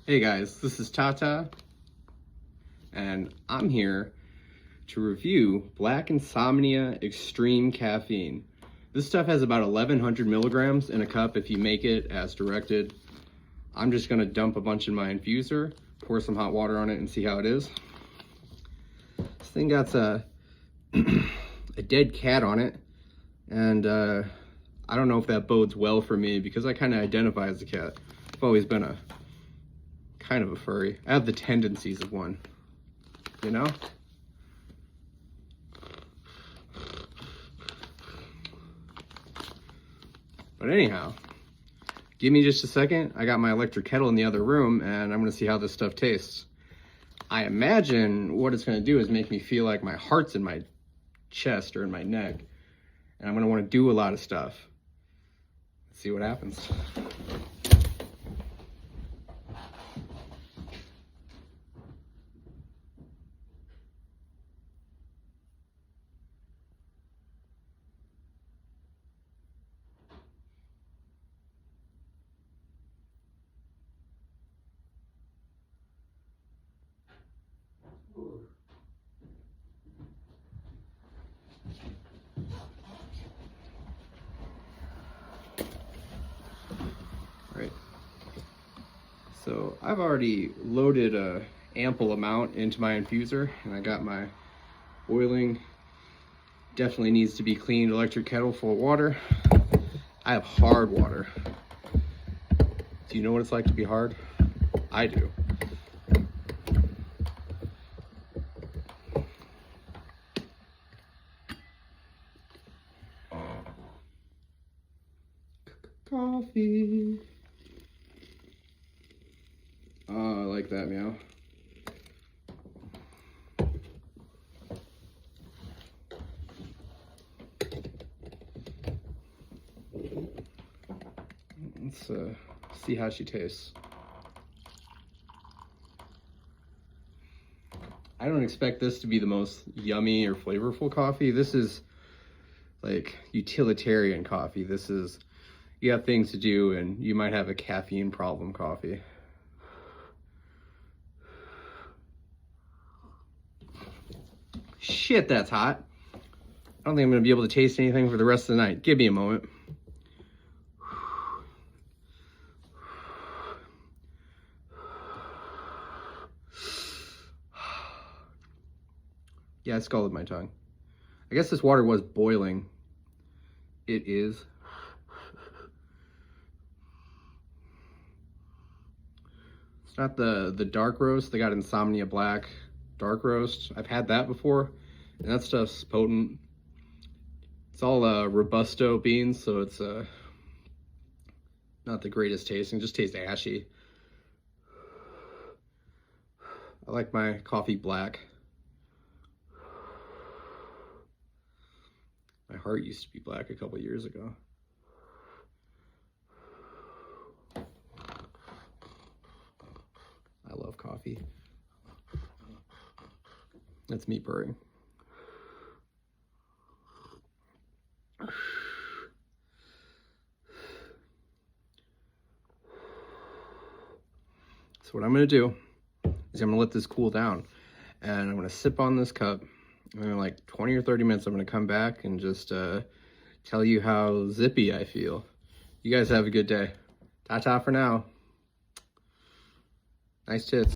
Hey guys, this is Tata, and I'm here to review Black Insomnia Extreme Caffeine. This stuff has about 1100 milligrams in a cup if you make it as directed. I'm just gonna dump a bunch in my infuser, pour some hot water on it and see how it is. This thing got a dead cat on it, and I don't know if that bodes well for me because I kind of identify as a cat. I've always been a kind of a furry. I have the tendencies of one, you know? But anyhow, give me just a second. I got my electric kettle in the other room and I'm gonna see how this stuff tastes. I imagine what it's gonna do is make me feel like my heart's in my chest or in my neck. And I'm gonna wanna do a lot of stuff. Let's see what happens. Right. So I've already loaded a ample amount into my infuser, and I got my boiling, definitely needs to be cleaned electric kettle full of water. I have hard water. Do you know what it's like to be hard? I do. Coffee. Oh, I like that, meow. Let's see how she tastes. I don't expect this to be the most yummy or flavorful coffee. This is like utilitarian coffee. This is, you have things to do and you might have a caffeine problem coffee. Shit, that's hot. I don't think I'm gonna be able to taste anything for the rest of the night. Give me a moment. Yeah, it scalded my tongue. I guess this water was boiling. It is. It's not the dark roast. They got Insomnia Black dark roast. I've had that before, and that stuff's potent. It's all Robusto beans, so it's not the greatest tasting. It just tastes ashy. I like my coffee black. My heart used to be black a couple years ago. I love coffee. That's me purring. So what I'm gonna do is I'm gonna let this cool down and I'm gonna sip on this cup. And in like 20 or 30 minutes, I'm gonna come back and just tell you how zippy I feel. You guys have a good day. Ta-ta for now. Nice tits.